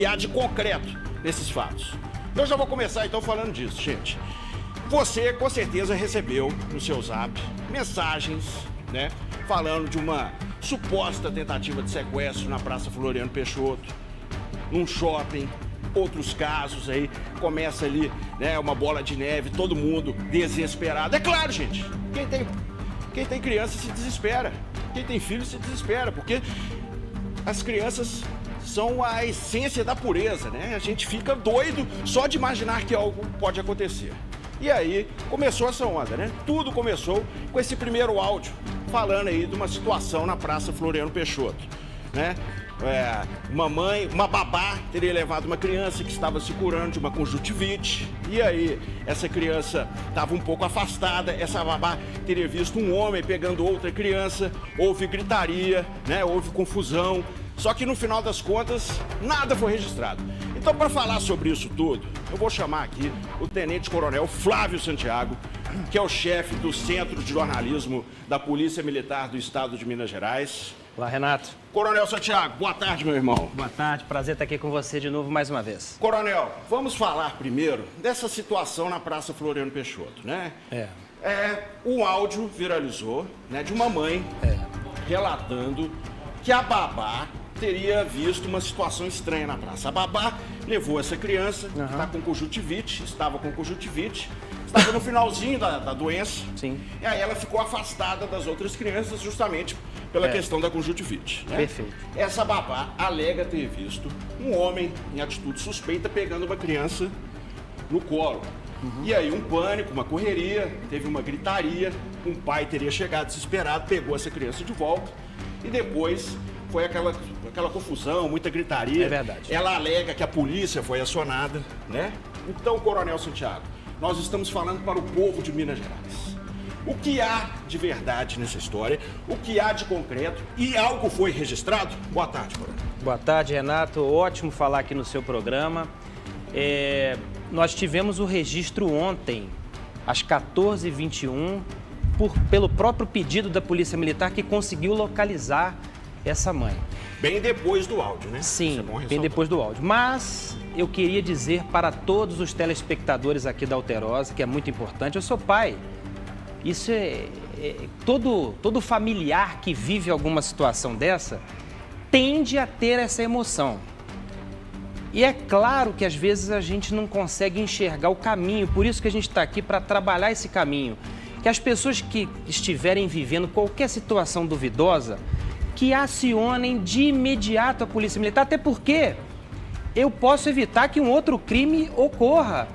E há de concreto nesses fatos. Eu já vou começar então falando disso, gente. Você com certeza recebeu no seu zap mensagens, né, falando de uma suposta tentativa de sequestro na Praça Floriano Peixoto, num shopping. Outros casos aí, começa ali, né, uma bola de neve, todo mundo desesperado. É claro, gente, quem tem criança se desespera, quem tem filho se desespera, porque as crianças são a essência da pureza, né? A gente fica doido só de imaginar que algo pode acontecer. E aí começou essa onda, né? Tudo começou com esse primeiro áudio, falando aí de uma situação na Praça Floriano Peixoto, né? Uma babá teria levado uma criança que estava se curando de uma conjuntivite. E aí, essa criança estava um pouco afastada. Essa babá teria visto um homem pegando outra criança. Houve gritaria, né? Houve confusão. Só que no final das contas, nada foi registrado. Então, para falar sobre isso tudo, eu vou chamar aqui o Tenente Coronel Flávio Santiago, que é o chefe do Centro de Jornalismo da Polícia Militar do Estado de Minas Gerais. Olá, Renato. Coronel Santiago, boa tarde, meu irmão. Boa tarde, prazer estar aqui com você de novo mais uma vez. Coronel, vamos falar primeiro dessa situação na Praça Floriano Peixoto, né? O áudio viralizou, né, de uma mãe relatando que a babá teria visto uma situação estranha na praça. A babá levou essa criança, que estava com conjuntivite, estava no finalzinho da doença. Sim. E aí ela ficou afastada das outras crianças justamente pela questão da conjuntivite, né? Perfeito. Essa babá alega ter visto um homem em atitude suspeita pegando uma criança no colo. E aí um pânico, uma correria, teve uma gritaria, um pai teria chegado desesperado, pegou essa criança de volta e depois foi aquela confusão, muita gritaria. É verdade. Ela alega que a polícia foi acionada, né? Então, Coronel Santiago, nós estamos falando para o povo de Minas Gerais. O que há de verdade nessa história? O que há de concreto? E algo foi registrado? Boa tarde, Coronel. Boa tarde, Renato. Ótimo falar aqui no seu programa. Nós tivemos o registro ontem, às 14h21, pelo próprio pedido da Polícia Militar, que conseguiu localizar essa mãe. Bem depois do áudio, né? Sim, bem depois do áudio. Mas eu queria dizer para todos os telespectadores aqui da Alterosa, que é muito importante, eu sou pai. Isso todo familiar que vive alguma situação dessa tende a ter essa emoção. E é claro que às vezes a gente não consegue enxergar o caminho, por isso que a gente está aqui para trabalhar esse caminho. Que as pessoas que estiverem vivendo qualquer situação duvidosa, que acionem de imediato a Polícia Militar, até porque eu posso evitar que um outro crime ocorra.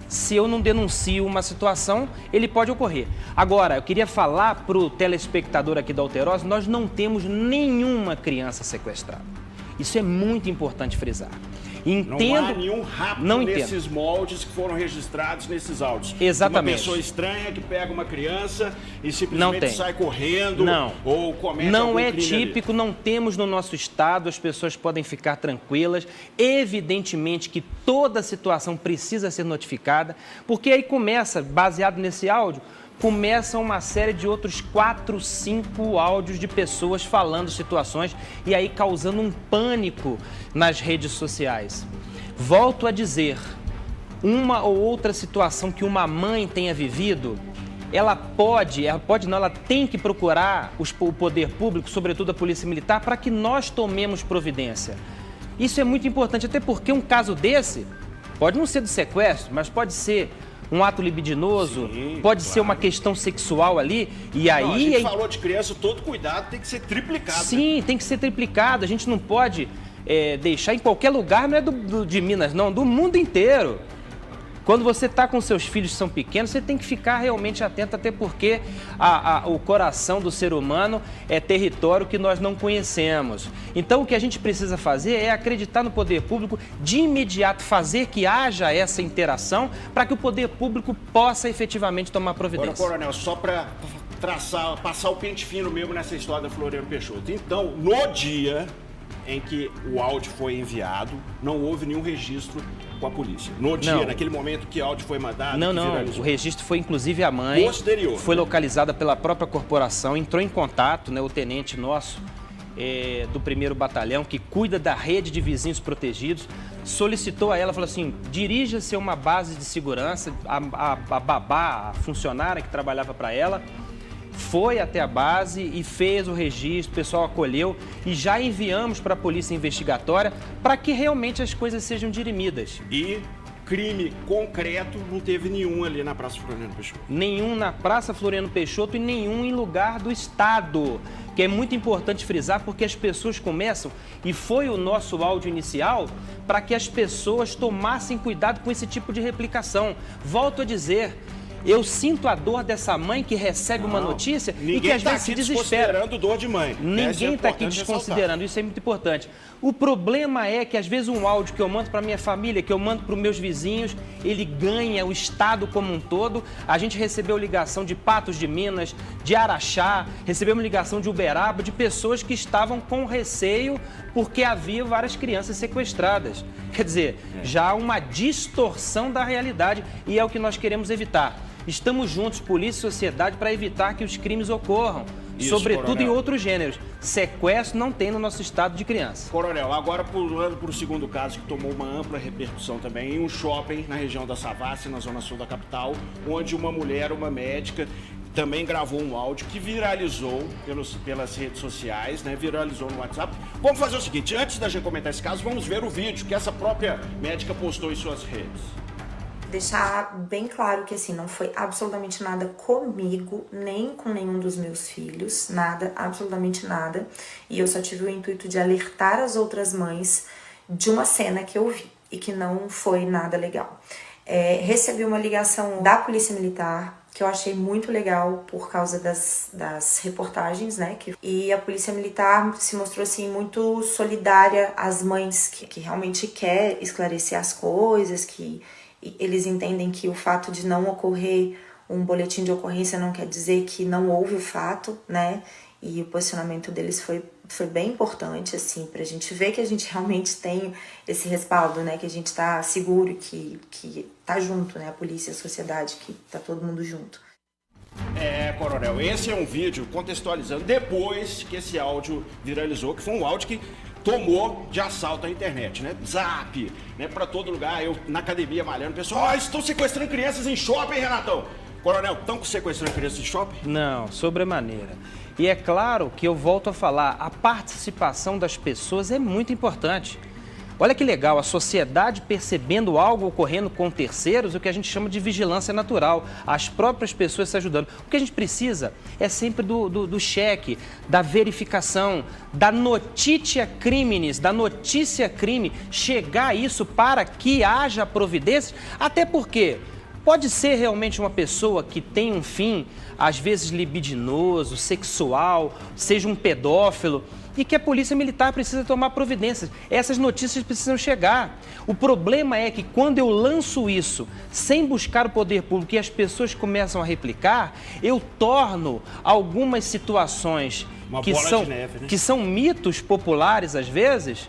Se eu não denuncio uma situação, ele pode ocorrer. Agora, eu queria falar para o telespectador aqui da Alterosa, nós não temos nenhuma criança sequestrada. Isso é muito importante frisar. Entendo, não há nenhum rapto nesses moldes que foram registrados nesses áudios. Exatamente. Uma pessoa estranha que pega uma criança e simplesmente sai correndo ou comete não algum é crime típico, ali. não temos no nosso estado, as pessoas podem ficar tranquilas. Evidentemente que toda situação precisa ser notificada, porque aí começa, baseado nesse áudio, começa uma série de outros 4, 5 áudios de pessoas falando situações e aí causando um pânico nas redes sociais. Volto a dizer, uma ou outra situação que uma mãe tenha vivido, ela tem que procurar o poder público, sobretudo a Polícia Militar, para que nós tomemos providência. Isso é muito importante, até porque um caso desse pode não ser do sequestro, mas pode ser um ato libidinoso, pode ser uma questão sexual ali, e aí... Não, a gente falou de criança, todo cuidado tem que ser triplicado. Sim, né? Tem que ser triplicado, a gente não pode deixar em qualquer lugar, não é de Minas não, do mundo inteiro. Quando você está com seus filhos que são pequenos, você tem que ficar realmente atento, até porque o coração do ser humano é território que nós não conhecemos. Então, o que a gente precisa fazer é acreditar no poder público, de imediato fazer que haja essa interação para que o poder público possa efetivamente tomar providência. Agora, Coronel, só para passar o pente fino mesmo nessa história da Floriano Peixoto. Então, no dia em que o áudio foi enviado, não houve nenhum registro com a polícia. No dia, naquele momento que o áudio foi mandado, não, o registro foi inclusive a mãe. Posterior. Foi localizada pela própria corporação, entrou em contato, né, o tenente nosso, do 1º Batalhão, que cuida da rede de vizinhos protegidos, solicitou a ela, falou assim, dirija-se a uma base de segurança, a babá, a funcionária que trabalhava para ela, foi até a base e fez o registro, o pessoal acolheu e já enviamos para a polícia investigatória para que realmente as coisas sejam dirimidas. E crime concreto não teve nenhum ali na Praça Floriano Peixoto. Nenhum na Praça Floriano Peixoto e nenhum em lugar do Estado, que é muito importante frisar porque as pessoas começam, e foi o nosso áudio inicial, para que as pessoas tomassem cuidado com esse tipo de replicação. Volto a dizer, eu sinto a dor dessa mãe que recebe uma notícia e que às vezes se desespera. Desconsiderando dor de mãe. Ninguém está aqui desconsiderando, isso é muito importante. O problema é que às vezes um áudio que eu mando para minha família, que eu mando para os meus vizinhos, ele ganha o estado como um todo. A gente recebeu ligação de Patos de Minas, de Araxá, recebemos ligação de Uberaba, de pessoas que estavam com receio porque havia várias crianças sequestradas. Quer dizer, já há uma distorção da realidade e é o que nós queremos evitar. Estamos juntos, polícia e sociedade, para evitar que os crimes ocorram, sobretudo Coronel. em outros gêneros. Sequestro não tem no nosso estado de criança. Coronel, agora pulando para o segundo caso que tomou uma ampla repercussão também, em um shopping na região da Savassi, na zona sul da capital, onde uma mulher, uma médica, também gravou um áudio que viralizou pelas redes sociais, né? Viralizou no WhatsApp. Vamos fazer o seguinte, antes da gente comentar esse caso, vamos ver o vídeo que essa própria médica postou em suas redes. Deixar bem claro que, assim, não foi absolutamente nada comigo, nem com nenhum dos meus filhos, nada, absolutamente nada. E eu só tive o intuito de alertar as outras mães de uma cena que eu vi e que não foi nada legal. Recebi uma ligação da Polícia Militar, que eu achei muito legal por causa das reportagens, né? E a Polícia Militar se mostrou, assim, muito solidária às mães que realmente quer esclarecer as coisas, que eles entendem que o fato de não ocorrer um boletim de ocorrência não quer dizer que não houve o fato, né? E o posicionamento deles foi bem importante, assim, pra gente ver que a gente realmente tem esse respaldo, né? Que a gente tá seguro, que tá junto, né? A polícia, a sociedade, que tá todo mundo junto. Coronel, esse é um vídeo contextualizando depois que esse áudio viralizou, que foi um áudio que tomou de assalto a internet, né? Zap, né? Pra todo lugar, eu na academia malhando, pessoal, estão sequestrando crianças em shopping, Renatão. Coronel, estão sequestrando crianças em shopping? Não, sobremaneira. E é claro que eu volto a falar, a participação das pessoas é muito importante. Olha que legal, a sociedade percebendo algo ocorrendo com terceiros, o que a gente chama de vigilância natural, as próprias pessoas se ajudando. O que a gente precisa é sempre do cheque, da verificação, da notitia criminis, da notícia crime, chegar a isso para que haja providências, até porque pode ser realmente uma pessoa que tem um fim, às vezes libidinoso, sexual, seja um pedófilo, e que a Polícia Militar precisa tomar providências. Essas notícias precisam chegar. O problema é que quando eu lanço isso sem buscar o poder público e as pessoas começam a replicar, eu torno algumas situações que são mitos populares às vezes.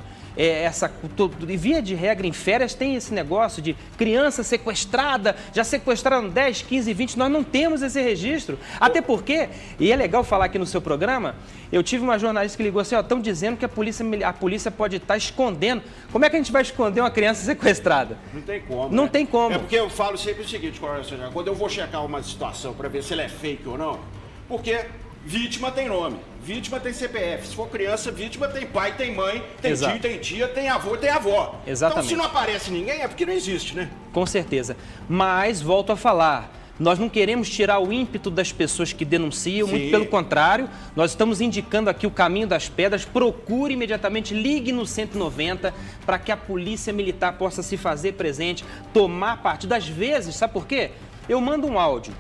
Via de regra, em férias tem esse negócio de criança sequestrada, já sequestraram 10, 15, 20, nós não temos esse registro. Até porque, e é legal falar aqui no seu programa, eu tive uma jornalista que ligou assim, estão dizendo que a polícia pode estar escondendo. Como é que a gente vai esconder uma criança sequestrada? Não tem como. Não né? tem como. É porque eu falo sempre o seguinte, quando eu vou checar uma situação para ver se ela é fake ou não, porque vítima tem nome, vítima tem CPF. Se for criança, vítima tem pai, tem mãe, tem Exato. tio, tem tia, tem avô, tem avó. Exatamente. Então, se não aparece ninguém, é porque não existe, né? Com certeza. Mas, volto a falar, nós não queremos tirar o ímpeto das pessoas que denunciam, Sim. muito pelo contrário, nós estamos indicando aqui o caminho das pedras, procure imediatamente, ligue no 190 para que a Polícia Militar possa se fazer presente, tomar partido. Às vezes, sabe por quê? Eu mando um áudio,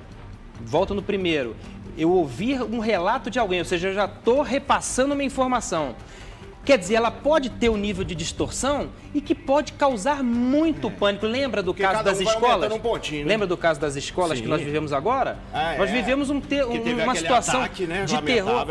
volto no primeiro, eu ouvir um relato de alguém, ou seja, eu já estou repassando uma informação. Quer dizer, ela pode ter um nível de distorção e que pode causar muito pânico. Lembra do caso das escolas? Lembra do caso das escolas que nós vivemos agora? Nós vivemos uma situação ataque, né? de terror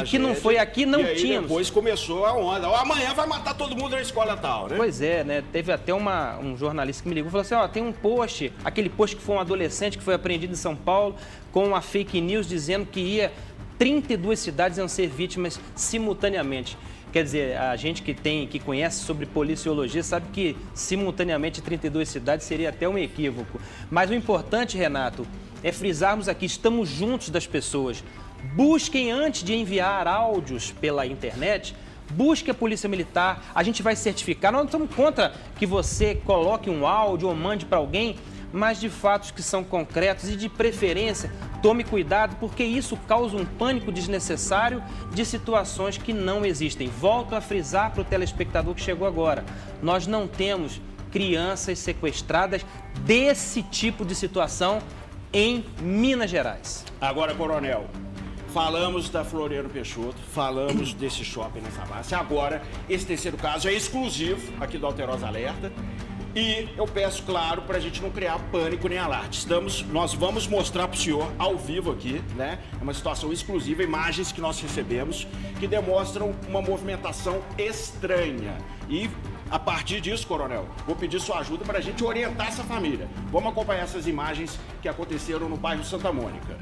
que não foi aqui, não tínhamos. Depois começou a onda. Amanhã vai matar todo mundo na escola tal, né? Pois é, né? Teve até um jornalista que me ligou e falou assim, tem um post, aquele post que foi um adolescente que foi apreendido em São Paulo, com uma fake news dizendo que ia 32 cidades iam ser vítimas simultaneamente. Quer dizer, a gente que conhece sobre policiologia sabe que simultaneamente 32 cidades seria até um equívoco. Mas o importante, Renato, é frisarmos aqui, estamos juntos das pessoas. Busquem antes de enviar áudios pela internet, busque a Polícia Militar, a gente vai certificar. Nós não estamos contra que você coloque um áudio ou mande para alguém, mas de fatos que são concretos e de preferência, tome cuidado, porque isso causa um pânico desnecessário de situações que não existem. Volto a frisar para o telespectador que chegou agora, nós não temos crianças sequestradas desse tipo de situação em Minas Gerais. Agora, coronel, falamos da Floriano Peixoto, falamos desse shopping na Savassi. Agora, esse terceiro caso é exclusivo aqui do Alterosa Alerta. E eu peço, claro, para a gente não criar pânico nem alarde. Nós vamos mostrar para o senhor ao vivo aqui, né? É uma situação exclusiva, imagens que nós recebemos que demonstram uma movimentação estranha. E a partir disso, coronel, vou pedir sua ajuda para a gente orientar essa família. Vamos acompanhar essas imagens que aconteceram no bairro Santa Mônica.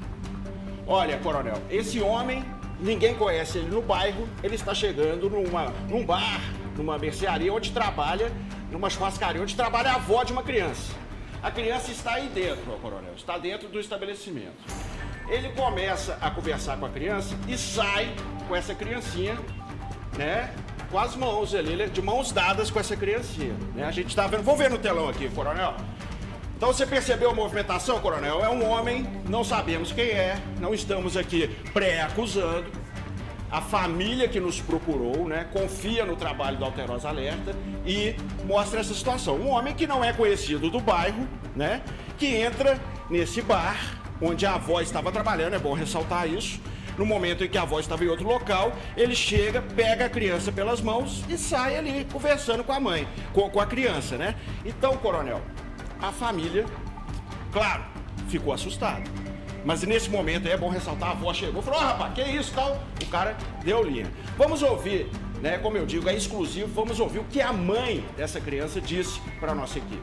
Olha, coronel, esse homem, ninguém conhece ele no bairro, ele está chegando num bar, numa mercearia onde trabalha, numa churrascaria onde trabalha a avó de uma criança. A criança está aí dentro, ó, coronel, está dentro do estabelecimento. Ele começa a conversar com a criança e sai com essa criancinha, né, com as mãos ali, de mãos dadas com essa criancinha, né? A gente está vendo, vamos ver no telão aqui, coronel. Então você percebeu a movimentação, coronel? É um homem, não sabemos quem é, não estamos aqui pré-acusando. A família que nos procurou, né, confia no trabalho do Alterosa Alerta e mostra essa situação. Um homem que não é conhecido do bairro, né, que entra nesse bar onde a avó estava trabalhando, é bom ressaltar isso. No momento em que a avó estava em outro local, ele chega, pega a criança pelas mãos e sai ali conversando com a mãe, com a criança, né? Então, coronel, a família, claro, ficou assustada. Mas nesse momento aí é bom ressaltar, a avó chegou e falou, rapaz, que isso tal? O cara deu linha. Vamos ouvir, né, como eu digo, é exclusivo, vamos ouvir o que a mãe dessa criança disse para a nossa equipe.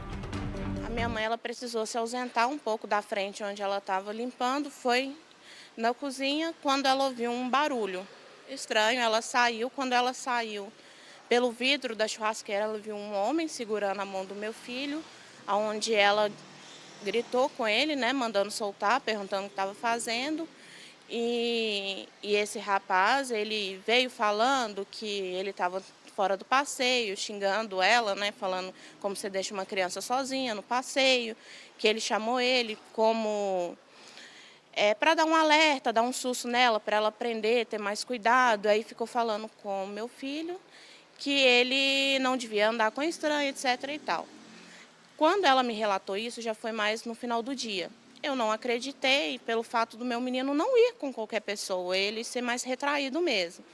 A minha mãe, ela precisou se ausentar um pouco da frente onde ela estava limpando, foi na cozinha quando ela ouviu um barulho estranho, ela saiu, quando ela saiu pelo vidro da churrasqueira, ela viu um homem segurando a mão do meu filho, onde ela gritou com ele, né, mandando soltar, perguntando o que estava fazendo. E esse rapaz, ele veio falando que ele estava fora do passeio, xingando ela, né, falando como você deixa uma criança sozinha no passeio, que ele chamou ele como para dar um alerta, dar um susto nela, para ela aprender, ter mais cuidado. Aí ficou falando com o meu filho que ele não devia andar com estranho, etc. e tal. Quando ela me relatou isso, já foi mais no final do dia. Eu não acreditei pelo fato do meu menino não ir com qualquer pessoa, ele ser mais retraído mesmo.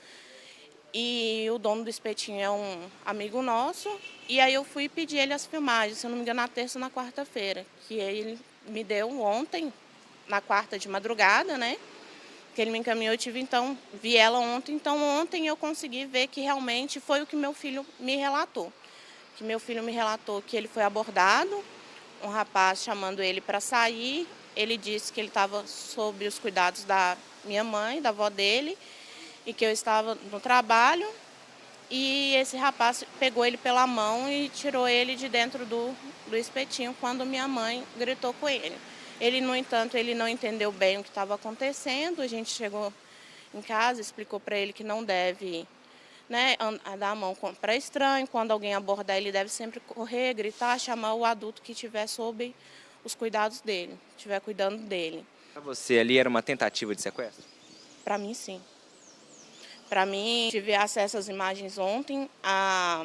E o dono do espetinho é um amigo nosso, e aí eu fui pedir ele as filmagens, se eu não me engano, na terça ou na quarta-feira, que ele me deu ontem, na quarta de madrugada, né? Que ele me encaminhou, vi ela ontem, então ontem eu consegui ver que realmente foi o que meu filho me relatou. Que meu filho me relatou que ele foi abordado, um rapaz chamando ele para sair, ele disse que ele estava sob os cuidados da minha mãe, da avó dele, e que eu estava no trabalho, e esse rapaz pegou ele pela mão e tirou ele de dentro do espetinho quando minha mãe gritou com ele. Ele, no entanto, ele não entendeu bem o que estava acontecendo, a gente chegou em casa, explicou para ele que não deve, né, dar a mão para estranho, quando alguém abordar ele deve sempre correr, gritar, chamar o adulto que estiver sob os cuidados dele, estiver cuidando dele. Para você ali era uma tentativa de sequestro? Para mim, sim. Para mim, tive acesso às imagens ontem, a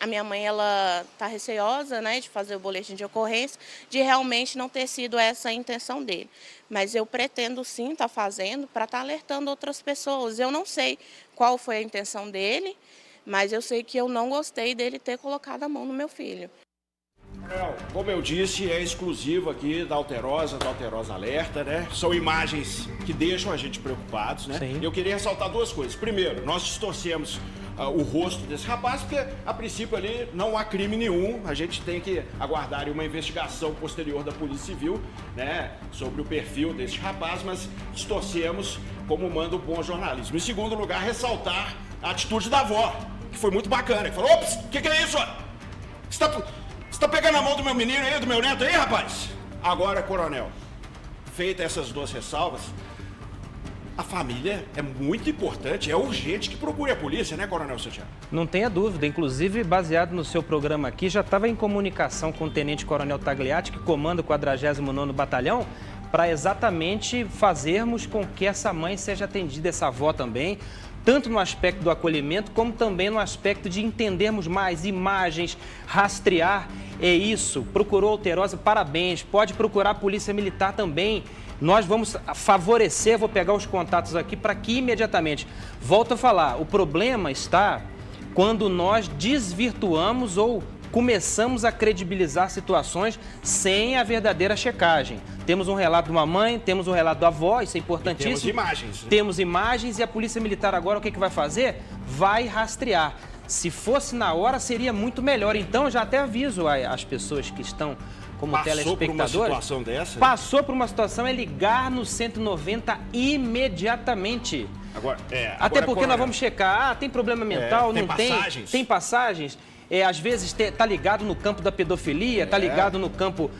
minha mãe, ela está receosa, né, de fazer o boletim de ocorrência, de realmente não ter sido essa a intenção dele. Mas eu pretendo sim estar fazendo para estar alertando outras pessoas. Eu não sei qual foi a intenção dele, mas eu sei que eu não gostei dele ter colocado a mão no meu filho. Como eu disse, é exclusivo aqui da Alterosa Alerta, né? São imagens que deixam a gente preocupados, né? Sim. Eu queria ressaltar duas coisas. Primeiro, nós distorcemos o rosto desse rapaz, porque a princípio ali não há crime nenhum. A gente tem que aguardar uma investigação posterior da Polícia Civil, né, sobre o perfil desse rapaz, mas distorcemos como manda o bom jornalismo. Em segundo lugar, ressaltar a atitude da avó, que foi muito bacana. Que falou, ops, o que é isso? Você tá pegando a mão do meu menino aí, do meu neto aí, rapaz? Agora, coronel, feitas essas duas ressalvas, a família é muito importante, é urgente que procure a polícia, né, Coronel Santiago? Não tenha dúvida. Inclusive, baseado no seu programa aqui, já estava em comunicação com o Tenente Coronel Tagliati, que comanda o 49º Batalhão, para exatamente fazermos com que essa mãe seja atendida, essa avó também, tanto no aspecto do acolhimento, como também no aspecto de entendermos mais imagens, rastrear. É isso, procurou Alterosa, parabéns, pode procurar a Polícia Militar também. Nós vamos favorecer, vou pegar os contatos aqui para que imediatamente, volto a falar, o problema está quando nós desvirtuamos ou começamos a credibilizar situações sem a verdadeira checagem. Temos um relato de uma mãe, temos um relato da avó, isso é importantíssimo. Temos imagens. Temos imagens e a Polícia Militar agora o que vai fazer? Vai rastrear. Se fosse na hora, seria muito melhor. Então, eu já até aviso as pessoas que estão como telespectadores. Passou por uma situação dessa? Passou por uma situação, é ligar no 190 imediatamente. Até porque nós vamos checar, tem problema mental, não tem? Passagens. Tem passagens. Às vezes tá ligado no campo da pedofilia, tá ligado no campo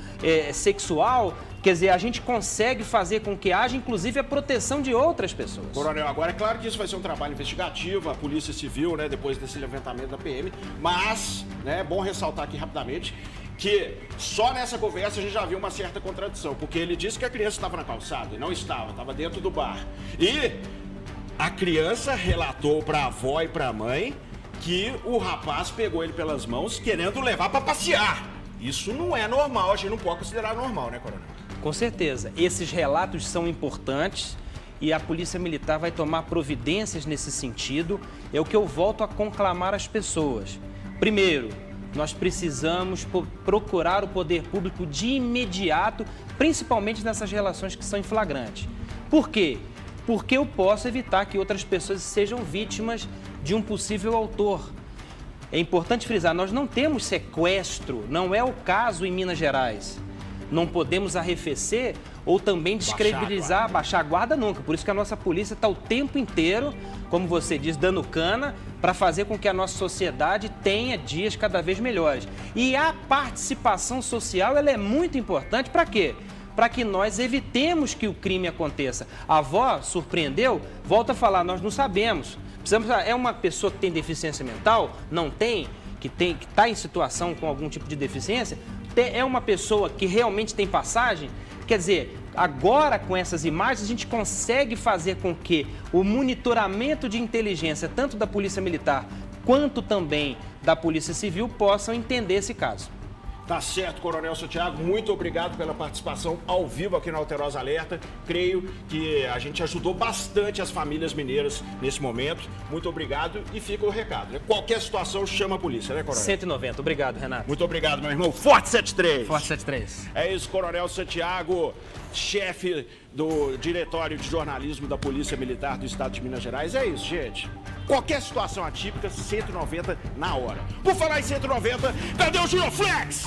sexual. Quer dizer, a gente consegue fazer com que haja, inclusive, a proteção de outras pessoas. Coronel, agora é claro que isso vai ser um trabalho investigativo, a Polícia Civil, né, depois desse levantamento da PM, mas, né, é bom ressaltar aqui rapidamente que só nessa conversa a gente já viu uma certa contradição, porque ele disse que a criança estava na calçada e não estava dentro do bar. E a criança relatou para a avó e para a mãe que o rapaz pegou ele pelas mãos querendo levar para passear. Isso não é normal, a gente não pode considerar normal, né, Coronel? Com certeza. Esses relatos são importantes e a Polícia Militar vai tomar providências nesse sentido. É o que eu volto a conclamar às pessoas. Primeiro, nós precisamos procurar o poder público de imediato, principalmente nessas relações que são em flagrante. Por quê? Porque eu posso evitar que outras pessoas sejam vítimas de um possível autor. É importante frisar, nós não temos sequestro, não é o caso em Minas Gerais. Não podemos arrefecer ou também descredibilizar, baixar a guarda nunca. Por isso que a nossa polícia está o tempo inteiro, como você diz, dando cana para fazer com que a nossa sociedade tenha dias cada vez melhores. E a participação social ela é muito importante para quê? Para que nós evitemos que o crime aconteça. A avó surpreendeu? Volta a falar, nós não sabemos. É uma pessoa que tem deficiência mental? Não tem? Que está em situação com algum tipo de deficiência? É uma pessoa que realmente tem passagem? Quer dizer, agora com essas imagens a gente consegue fazer com que o monitoramento de inteligência, tanto da Polícia Militar quanto também da Polícia Civil, possam entender esse caso. Tá certo, Coronel Santiago, muito obrigado pela participação ao vivo aqui na Alterosa Alerta. Creio que a gente ajudou bastante as famílias mineiras nesse momento. Muito obrigado e fica o recado, né? Qualquer situação, chama a polícia, né, Coronel? 190, obrigado, Renato. Muito obrigado, meu irmão. Forte 73! Forte 73. É isso, Coronel Santiago, chefe do Diretório de Jornalismo da Polícia Militar do Estado de Minas Gerais. É isso, gente. Qualquer situação atípica, 190 na hora. Por falar em 190, cadê o Giroflex?